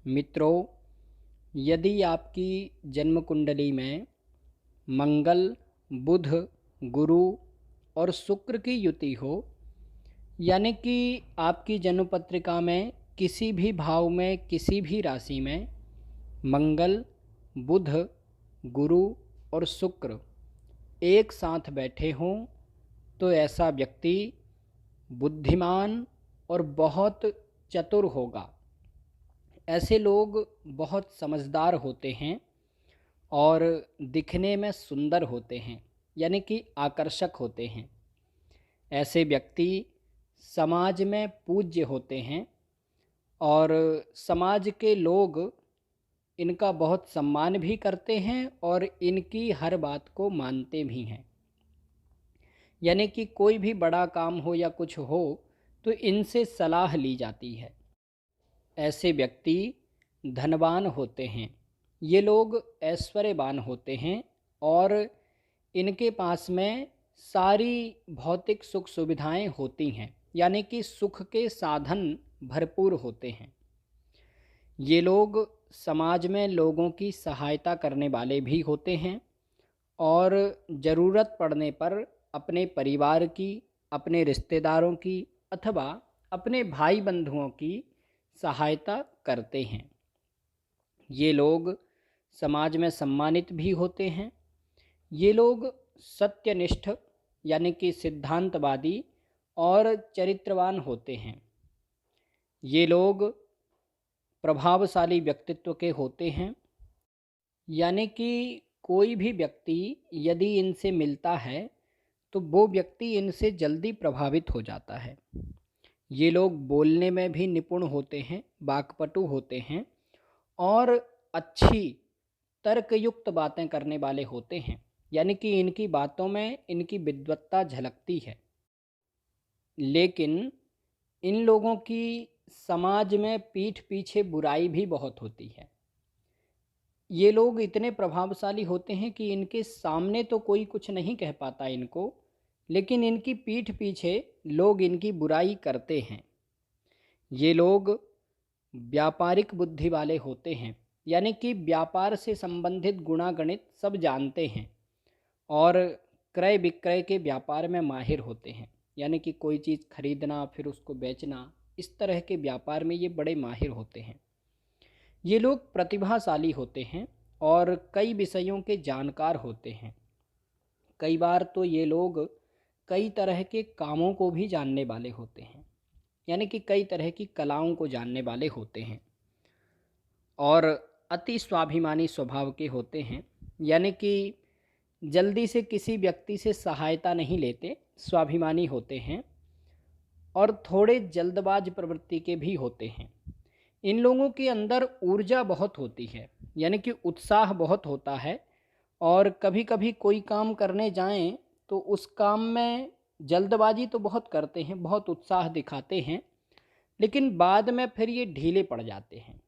मित्रों, यदि आपकी जन्म कुंडली में मंगल, बुध, गुरु और शुक्र की युति हो, यानी कि आपकी जन्म पत्रिका में किसी भी भाव में किसी भी राशि में मंगल, बुध, गुरु और शुक्र एक साथ बैठे हों, तो ऐसा व्यक्ति बुद्धिमान और बहुत चतुर होगा। ऐसे लोग बहुत समझदार होते हैं और दिखने में सुंदर होते हैं, यानी कि आकर्षक होते हैं। ऐसे व्यक्ति समाज में पूज्य होते हैं और समाज के लोग इनका बहुत सम्मान भी करते हैं और इनकी हर बात को मानते भी हैं। यानी कि कोई भी बड़ा काम हो या कुछ हो तो इनसे सलाह ली जाती है। ऐसे व्यक्ति धनवान होते हैं। ये लोग ऐश्वर्यवान होते हैं और इनके पास में सारी भौतिक सुख सुविधाएं होती हैं, यानी कि सुख के साधन भरपूर होते हैं। ये लोग समाज में लोगों की सहायता करने वाले भी होते हैं और ज़रूरत पड़ने पर अपने परिवार की, अपने रिश्तेदारों की अथवा अपने भाई बंधुओं की सहायता करते हैं। ये लोग समाज में सम्मानित भी होते हैं। ये लोग सत्यनिष्ठ यानी कि सिद्धांतवादी और चरित्रवान होते हैं। ये लोग प्रभावशाली व्यक्तित्व के होते हैं, यानी कि कोई भी व्यक्ति यदि इनसे मिलता है तो वो व्यक्ति इनसे जल्दी प्रभावित हो जाता है। ये लोग बोलने में भी निपुण होते हैं, वाक्पटु होते हैं और अच्छी तर्कयुक्त बातें करने वाले होते हैं, यानी कि इनकी बातों में इनकी विद्वत्ता झलकती है। लेकिन इन लोगों की समाज में पीठ पीछे बुराई भी बहुत होती है। ये लोग इतने प्रभावशाली होते हैं कि इनके सामने तो कोई कुछ नहीं कह पाता इनको, लेकिन इनकी पीठ पीछे लोग इनकी बुराई करते हैं। ये लोग व्यापारिक बुद्धि वाले होते हैं, यानी कि व्यापार से संबंधित गुणागणित सब जानते हैं और क्रय विक्रय के व्यापार में माहिर होते हैं, यानी कि कोई चीज़ खरीदना फिर उसको बेचना, इस तरह के व्यापार में ये बड़े माहिर होते हैं। ये लोग प्रतिभाशाली होते हैं और कई विषयों के जानकार होते हैं। कई बार तो ये लोग कई तरह के कामों को भी जानने वाले होते हैं, यानी कि कई तरह की कलाओं को जानने वाले होते हैं और अति स्वाभिमानी स्वभाव के होते हैं, यानी कि जल्दी से किसी व्यक्ति से सहायता नहीं लेते, स्वाभिमानी होते हैं और थोड़े जल्दबाज प्रवृत्ति के भी होते हैं। इन लोगों के अंदर ऊर्जा बहुत होती है, यानी कि उत्साह बहुत होता है और कभी कभी कोई काम करने जाएं तो उस काम में जल्दबाजी तो बहुत करते हैं, बहुत उत्साह दिखाते हैं, लेकिन बाद में फिर ये ढीले पड़ जाते हैं।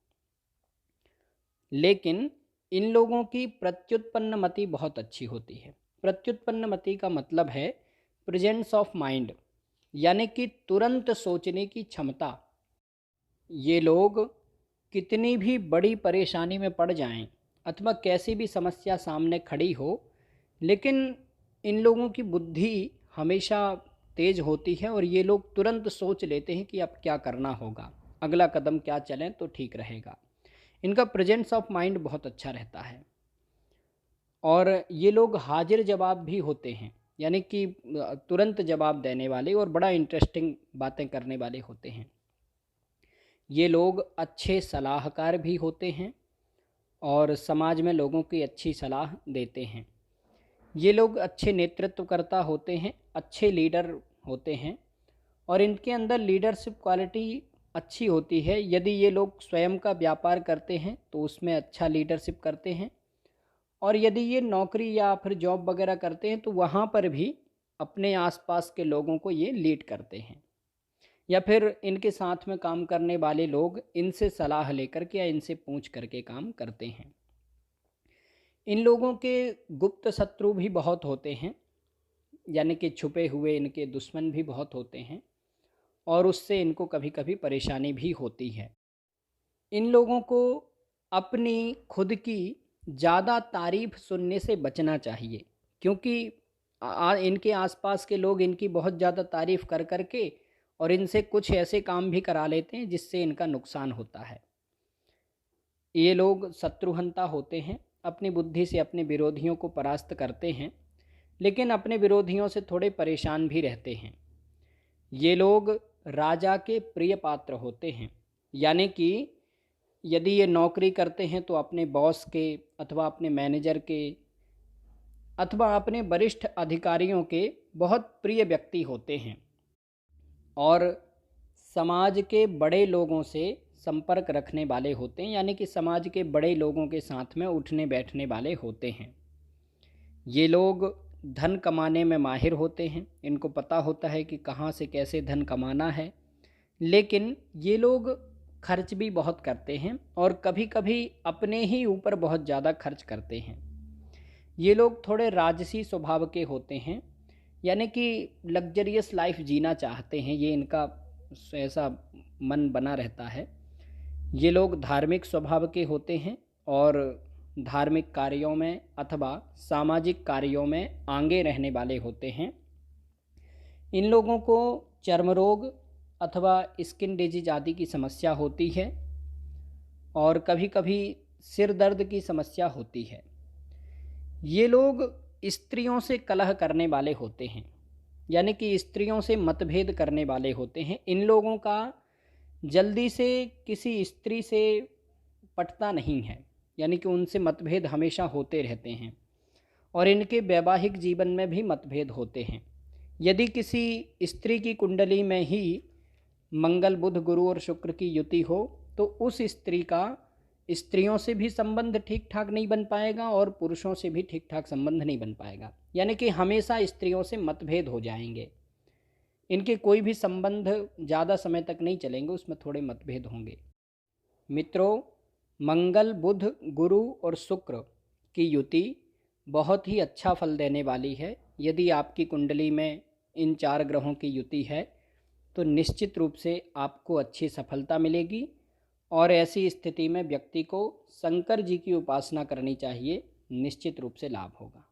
लेकिन इन लोगों की प्रत्युत्पन्न मति बहुत अच्छी होती है। प्रत्युत्पन्न मति का मतलब है प्रेजेंस ऑफ माइंड, यानी कि तुरंत सोचने की क्षमता। ये लोग कितनी भी बड़ी परेशानी में पड़ जाएं अथवा कैसी भी समस्या सामने खड़ी हो, लेकिन इन लोगों की बुद्धि हमेशा तेज होती है और ये लोग तुरंत सोच लेते हैं कि अब क्या करना होगा, अगला कदम क्या चलें तो ठीक रहेगा। इनका प्रेजेंस ऑफ माइंड बहुत अच्छा रहता है और ये लोग हाजिर जवाब भी होते हैं, यानी कि तुरंत जवाब देने वाले और बड़ा इंटरेस्टिंग बातें करने वाले होते हैं। ये लोग अच्छे सलाहकार भी होते हैं और समाज में लोगों की अच्छी सलाह देते हैं। ये लोग अच्छे नेतृत्वकर्ता होते हैं, अच्छे लीडर होते हैं और इनके अंदर लीडरशिप क्वालिटी अच्छी होती है। यदि ये लोग स्वयं का व्यापार करते हैं तो उसमें अच्छा लीडरशिप करते हैं और यदि ये नौकरी या फिर जॉब वगैरह करते हैं तो वहाँ पर भी अपने आसपास के लोगों को ये लीड करते हैं, या फिर इनके साथ में काम करने वाले लोग इनसे सलाह लेकर के या इनसे पूछ करके काम करते हैं। इन लोगों के गुप्त शत्रु भी बहुत होते हैं, यानी कि छुपे हुए इनके दुश्मन भी बहुत होते हैं और उससे इनको कभी कभी परेशानी भी होती है। इन लोगों को अपनी खुद की ज़्यादा तारीफ़ सुनने से बचना चाहिए, क्योंकि इनके आसपास के लोग इनकी बहुत ज़्यादा तारीफ़ कर कर के और इनसे कुछ ऐसे काम भी करा लेते हैं जिससे इनका नुकसान होता है। ये लोग शत्रुहंता होते हैं, अपनी बुद्धि से अपने विरोधियों को परास्त करते हैं, लेकिन अपने विरोधियों से थोड़े परेशान भी रहते हैं। ये लोग राजा के प्रिय पात्र होते हैं, यानी कि यदि ये नौकरी करते हैं तो अपने बॉस के अथवा अपने मैनेजर के अथवा अपने वरिष्ठ अधिकारियों के बहुत प्रिय व्यक्ति होते हैं और समाज के बड़े लोगों से संपर्क रखने वाले होते हैं, यानी कि समाज के बड़े लोगों के साथ में उठने बैठने वाले होते हैं। ये लोग धन कमाने में माहिर होते हैं, इनको पता होता है कि कहाँ से कैसे धन कमाना है, लेकिन ये लोग खर्च भी बहुत करते हैं और कभी कभी अपने ही ऊपर बहुत ज़्यादा खर्च करते हैं। ये लोग थोड़े राजसी स्वभाव के होते हैं, यानी कि लग्जरियस लाइफ जीना चाहते हैं, ये इनका ऐसा मन बना रहता है। ये लोग धार्मिक स्वभाव के होते हैं और धार्मिक कार्यों में अथवा सामाजिक कार्यों में आगे रहने वाले होते हैं। इन लोगों को चर्म रोग अथवा स्किन डिजीज आदि की समस्या होती है और कभी कभी सिर दर्द की समस्या होती है। ये लोग स्त्रियों से कलह करने वाले होते हैं, यानी कि स्त्रियों से मतभेद करने वाले होते हैं। इन लोगों का जल्दी से किसी स्त्री से पटता नहीं है, यानी कि उनसे मतभेद हमेशा होते रहते हैं और इनके वैवाहिक जीवन में भी मतभेद होते हैं। यदि किसी स्त्री की कुंडली में ही मंगल बुध गुरु और शुक्र की युति हो तो उस स्त्री का स्त्रियों से भी संबंध ठीक ठाक नहीं बन पाएगा और पुरुषों से भी ठीक ठाक संबंध नहीं बन पाएगा, यानी कि हमेशा स्त्रियों से मतभेद हो जाएंगे। इनके कोई भी संबंध ज़्यादा समय तक नहीं चलेंगे, उसमें थोड़े मतभेद होंगे। मित्रों, मंगल बुध गुरु और शुक्र की युति बहुत ही अच्छा फल देने वाली है। यदि आपकी कुंडली में इन 4 ग्रहों की युति है तो निश्चित रूप से आपको अच्छी सफलता मिलेगी और ऐसी स्थिति में व्यक्ति को शंकर जी की उपासना करनी चाहिए, निश्चित रूप से लाभ होगा।